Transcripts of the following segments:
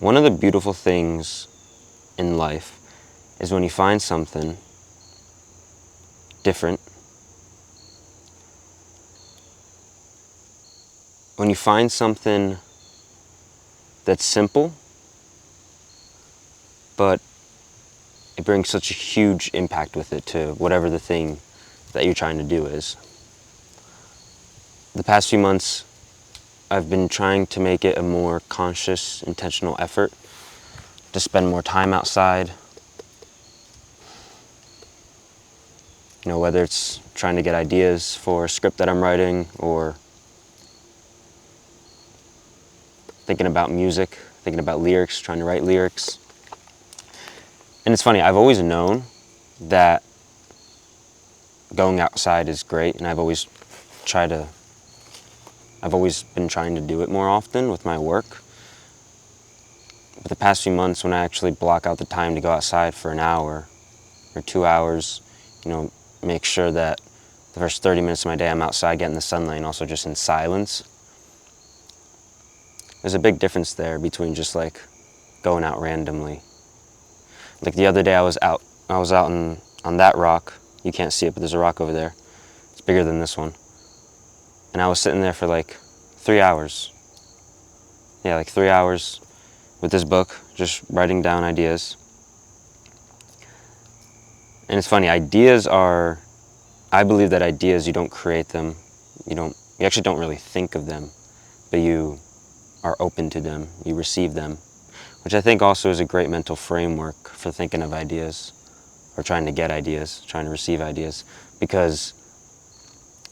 One of the beautiful things in life is when you find something different, when you find something that's simple, but it brings such a huge impact with it to whatever the thing that you're trying to do is. The past few months, I've been trying to make it a more conscious, intentional effort to spend more time outside. You know, whether it's trying to get ideas for a script that I'm writing or thinking about music, thinking about lyrics, trying to write lyrics. And it's funny, I've always known that going outside is great, and I've always been trying to do it more often with my work. But the past few months, when I actually block out the time to go outside for an hour or 2 hours, you know, make sure that the first 30 minutes of my day I'm outside getting the sunlight and also just in silence. There's a big difference there between just like going out randomly. Like the other day I was out on that rock. You can't see it, but there's a rock over there. It's bigger than this one. And I was sitting there for like 3 hours. Yeah, like 3 hours with this book, just writing down ideas. And it's funny, I believe that ideas, you don't create them. You actually don't really think of them, but you are open to them, you receive them, which I think also is a great mental framework for thinking of ideas, or trying to get ideas, trying to receive ideas, because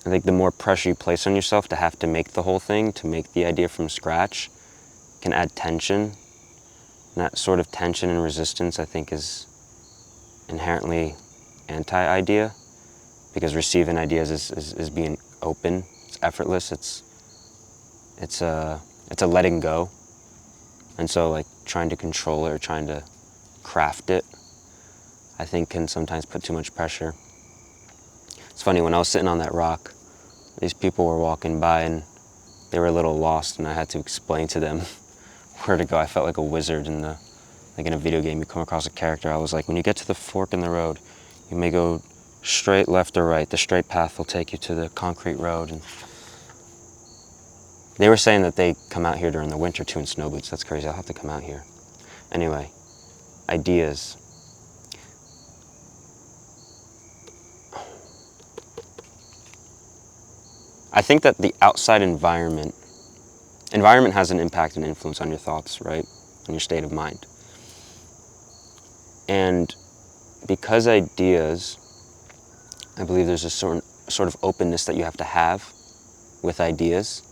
I think the more pressure you place on yourself to have to make the whole thing, to make the idea from scratch, can add tension. And that sort of tension and resistance, I think, is inherently anti-idea, because receiving ideas is being open, it's effortless, it's a letting go. And so like trying to control it or trying to craft it, I think can sometimes put too much pressure. It's funny, when I was sitting on that rock, these people were walking by and they were a little lost, and I had to explain to them where to go. I felt like a wizard like in a video game. You come across a character, I was like, when you get to the fork in the road, you may go straight, left, or right. The straight path will take you to the concrete road. And they were saying that they come out here during the winter too in snow boots. That's crazy. I'll have to come out here. Anyway, ideas. I think that the outside environment has an impact and influence on your thoughts, right? On your state of mind. And because ideas, I believe there's a sort of openness that you have to have with ideas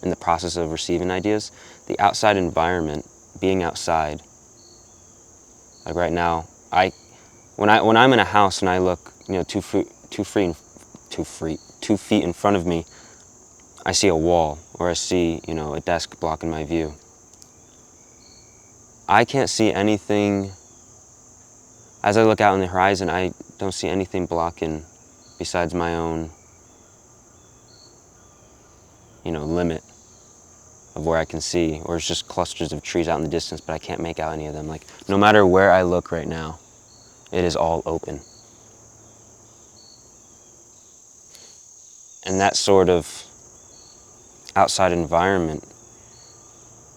in the process of receiving ideas. The outside environment, being outside, like right now, when I'm in a house and I look, you know, 2 feet in front of me, I see a wall, or I see, you know, a desk blocking my view. I can't see anything. As I look out on the horizon, I don't see anything blocking besides my own, you know, limit of where I can see, or it's just clusters of trees out in the distance, but I can't make out any of them. Like, no matter where I look right now, it is all open. And that sort of outside environment,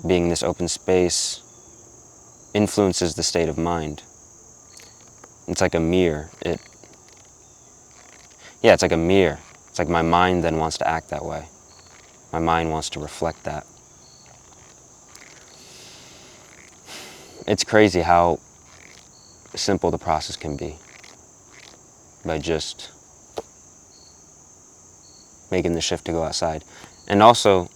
being this open space, influences the state of mind. It's like a mirror. It's like a mirror. It's like my mind then wants to act that way. My mind wants to reflect that. It's crazy how simple the process can be by just making the shift to go outside. And also,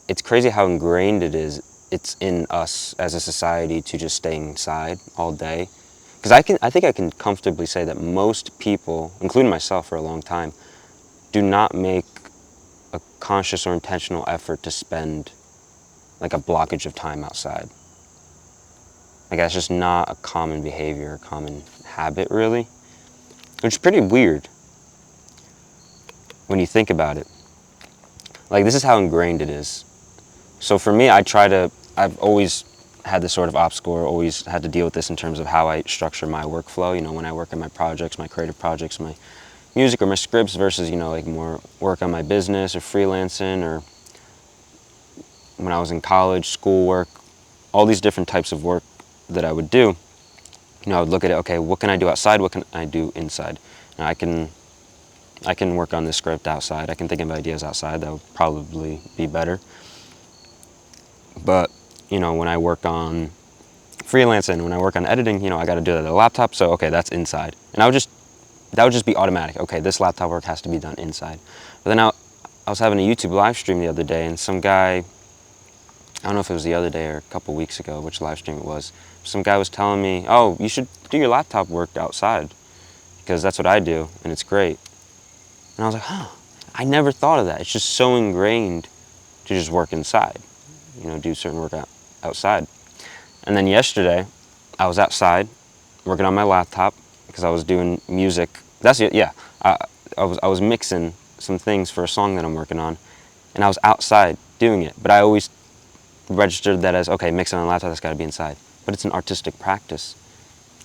it's crazy how ingrained it's in us as a society to just stay inside all day. Because I think I can comfortably say that most people, including myself for a long time, do not make a conscious or intentional effort to spend like a blockage of time outside. Like, that's just not a common behavior, a common habit, really. Which is pretty weird when you think about it. Like, this is how ingrained it is. So for me, I try to I've always had this sort of obstacle, or always had to deal with this in terms of how I structure my workflow, when I work on my projects, my creative projects, my music or my scripts versus, like more work on my business or freelancing, or when I was in college, schoolwork, all these different types of work that I would do. I would look at it, okay, what can I do outside? What can I do inside? Now, I can work on this script outside. I can think of ideas outside. That would probably be better. But, when I work on freelancing, when I work on editing, I got to do that on the laptop. So, okay, that's inside. And that would just be automatic. Okay, this laptop work has to be done inside. But then I was having a YouTube live stream the other day, and some guy, I don't know if it was the other day or a couple weeks ago, which live stream it was, some guy was telling me, oh, you should do your laptop work outside, because that's what I do, and it's great. And I was like, huh, I never thought of that. It's just so ingrained to just work inside, do certain work outside. And then yesterday, I was outside working on my laptop because I was doing music. That's it, yeah. I was mixing some things for a song that I'm working on, and I was outside doing it. But I always registered that as, okay, mixing on a laptop, that's got to be inside. But it's an artistic practice.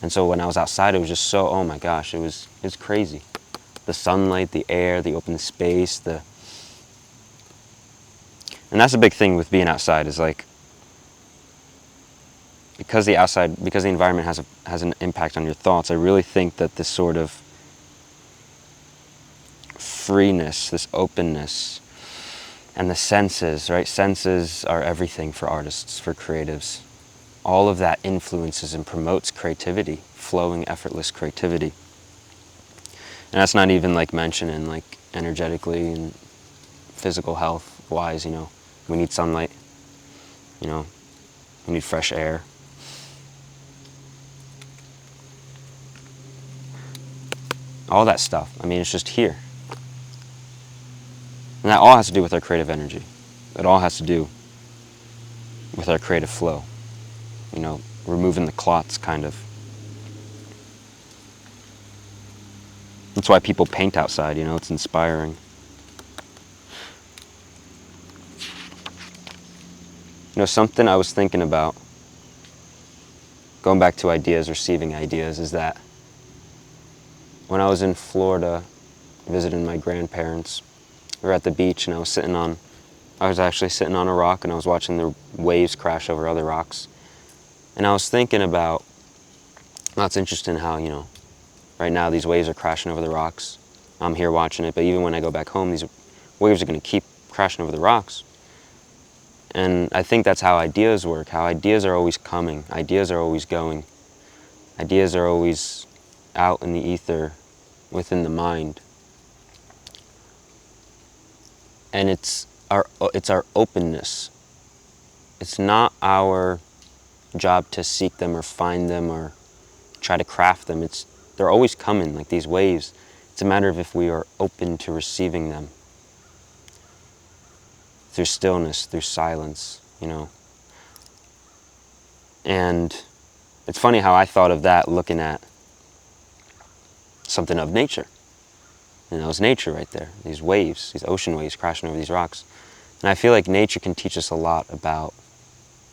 And so when I was outside, it was just so, oh my gosh, it was crazy. The sunlight, the air, the open space, and that's a big thing with being outside, is like, because the environment has an impact on your thoughts, I really think that this sort of freeness, this openness, and the senses, right? Senses are everything for artists, for creatives. All of that influences and promotes creativity, flowing, effortless creativity. And that's not even like mentioning like energetically and physical health wise, we need sunlight, we need fresh air. All that stuff. I mean, it's just here. And that all has to do with our creative energy. It all has to do with our creative flow. Removing the clots, kind of. That's why people paint outside, it's inspiring. Something I was thinking about, going back to ideas, receiving ideas, is that when I was in Florida visiting my grandparents, we were at the beach, and I was actually sitting on a rock, and I was watching the waves crash over other rocks. And I was thinking about, well, it's interesting how, right now these waves are crashing over the rocks. I'm here watching it, but even when I go back home, these waves are going to keep crashing over the rocks. And I think that's how ideas work, how ideas are always coming, ideas are always going, ideas are always out in the ether, within the mind. And it's our openness. It's not our job to seek them or find them or try to craft them. They're always coming, like these waves. It's a matter of if we are open to receiving them. Through stillness, through silence, And it's funny how I thought of that looking at something of nature. It's nature right there. These waves, these ocean waves crashing over these rocks. And I feel like nature can teach us a lot about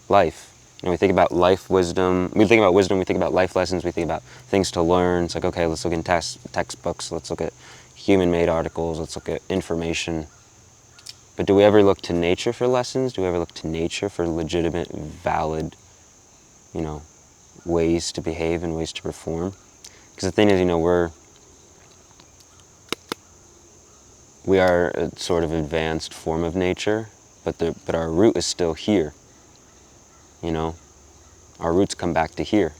life. We think about life wisdom. We think about wisdom. We think about life lessons. We think about things to learn. It's like, okay, let's look in textbooks. Let's look at human-made articles. Let's look at information. But do we ever look to nature for lessons? Do we ever look to nature for legitimate, valid, ways to behave and ways to perform? Because the thing is, we are a sort of advanced form of nature, but our root is still here. Our roots come back to here.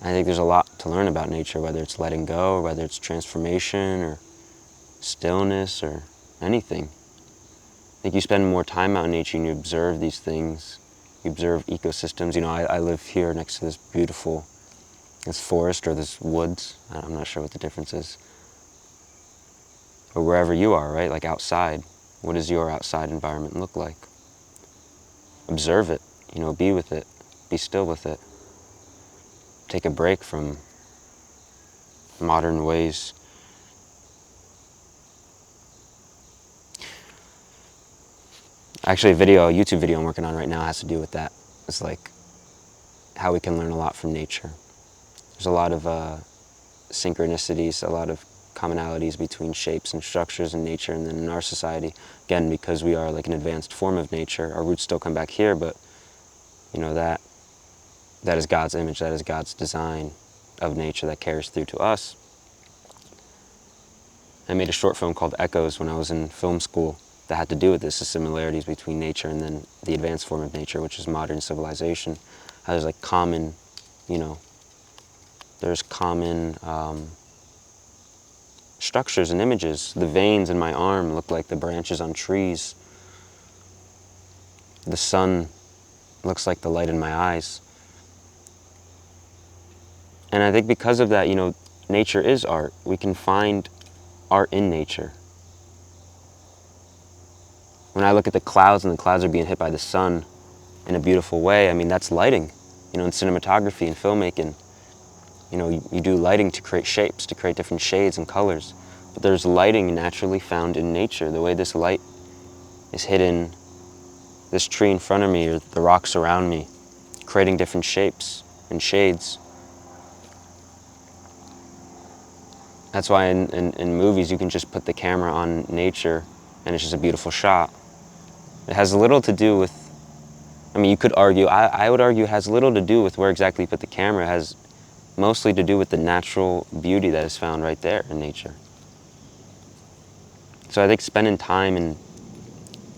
I think there's a lot to learn about nature, whether it's letting go, or whether it's transformation, or stillness, or anything. I think you spend more time out in nature and you observe these things. You observe ecosystems. I live here next to this forest or this woods. I'm not sure what the difference is. Or wherever you are, right? Like outside. What does your outside environment look like? Observe it, be with it, be still with it. Take a break from modern ways. Actually, a YouTube video I'm working on right now has to do with that. It's like how we can learn a lot from nature. There's a lot of synchronicities, a lot of commonalities between shapes and structures in nature and then in our society. Again, because we are like an advanced form of nature, our roots still come back here, but you know, that is God's image, that is God's design of nature that carries through to us. I made a short film called Echoes when I was in film school that had to do with this, the similarities between nature and then the advanced form of nature, which is modern civilization. How there's like common, you know, there's common structures and images. The veins in my arm look like the branches on trees. The sun looks like the light in my eyes. And I think because of that, you know, nature is art. We can find art in nature. When I look at the clouds and the clouds are being hit by the sun in a beautiful way, I mean, that's lighting. You know, in cinematography and filmmaking, you know, you do lighting to create shapes, to create different shades and colors. But there's lighting naturally found in nature. The way this light is hitting this tree in front of me or the rocks around me, creating different shapes and shades. That's why in movies you can just put the camera on nature and it's just a beautiful shot. It has little to do with, I mean, you could argue, I would argue it has little to do with where exactly you put the camera. It has mostly to do with the natural beauty that is found right there in nature. So I think spending time in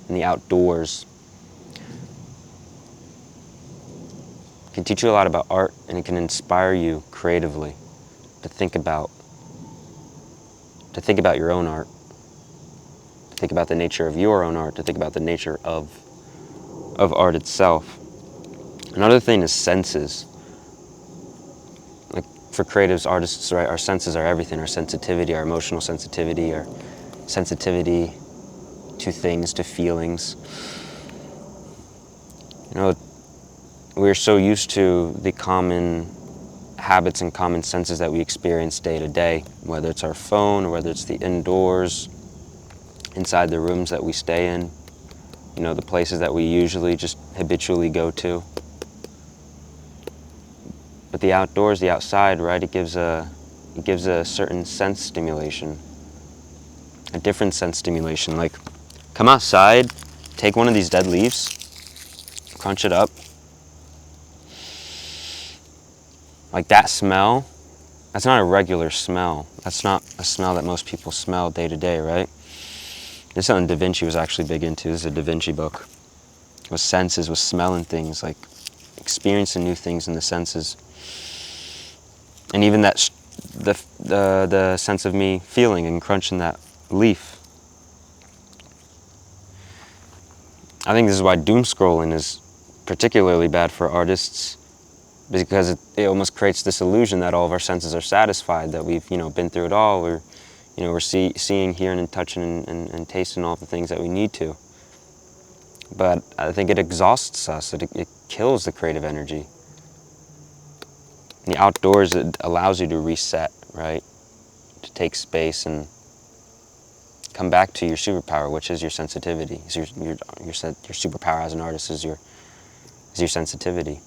the outdoors can teach you a lot about art, and it can inspire you creatively to think about your own art, to think about the nature of your own art, to think about the nature of art itself. Another thing is senses. Like for creatives, artists, right, our senses are everything. Our sensitivity, our emotional sensitivity, our sensitivity to things, to feelings. You know, we're so used to the common habits and common senses that we experience day to day, whether it's our phone or whether it's the indoors, inside the rooms that we stay in, you know, the places that we usually just habitually go to. But the outdoors, the outside, right, it gives a certain sense stimulation, a different sense stimulation. Like, come outside, take one of these dead leaves, crunch it up. Like that smell, that's not a regular smell. That's not a smell that most people smell day to day, right? This is something Da Vinci was actually big into. This is a Da Vinci book. Was senses, was smelling things, like experiencing new things in the senses. And even that, the sense of me feeling and crunching that leaf. I think this is why doom scrolling is particularly bad for artists, because it almost creates this illusion that all of our senses are satisfied, that we've, you know, been through it all. We're seeing, hearing, and touching and tasting all the things that we need to. But I think it exhausts us. It kills the creative energy. In the outdoors, it allows you to reset, right? To take space and come back to your superpower, which is your sensitivity. Your superpower as an artist is your sensitivity.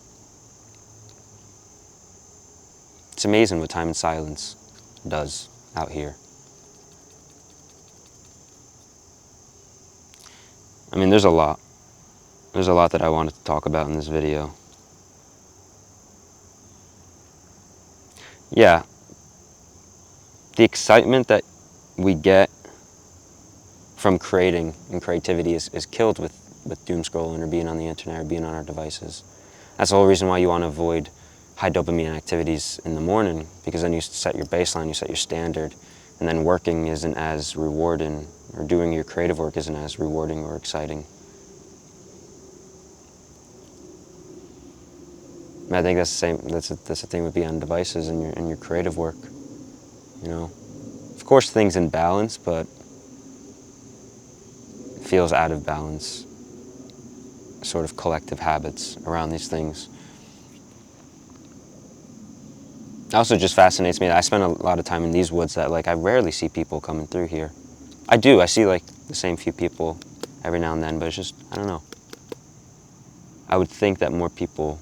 It's amazing what time and silence does out here. I mean, there's a lot. There's a lot that I wanted to talk about in this video. Yeah, the excitement that we get from creating and creativity is killed with doom scrolling or being on the internet or being on our devices. That's the whole reason why you want to avoid high dopamine activities in the morning, because then you set your baseline, you set your standard, and then working isn't as rewarding, or doing your creative work isn't as rewarding or exciting. And I think that's the same. That's the thing with being on devices and your creative work. You know, of course things in balance, but it feels out of balance. Sort of collective habits around these things. It also just fascinates me that I spend a lot of time in these woods that, like, I rarely see people coming through here. I do. I see, like, the same few people every now and then, but it's just, I don't know. I would think that more people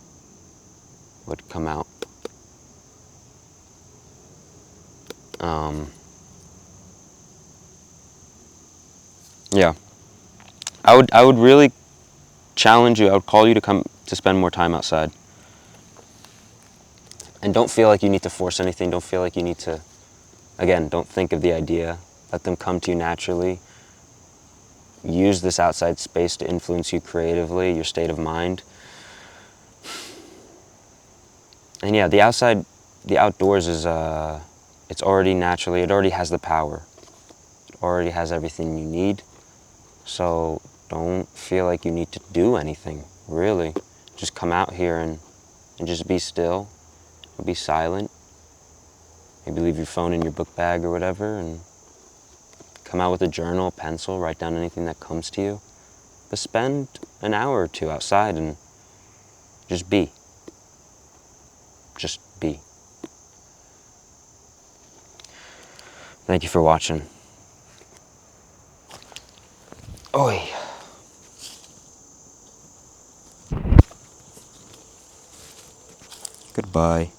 would come out. Yeah. I would really challenge you, I would call you to come to spend more time outside. And don't feel like you need to force anything, don't feel like you need to, again, don't think of the idea. Let them come to you naturally. Use this outside space to influence you creatively, your state of mind. And yeah, the outdoors is, it's already naturally, it already has the power. It already has everything you need. So don't feel like you need to do anything, really. Just come out here and just be still, be silent. Maybe leave your phone in your book bag or whatever, and come out with a journal, a pencil, write down anything that comes to you. But spend an hour or two outside and just be. Just be. Thank you for watching. Oi. Goodbye.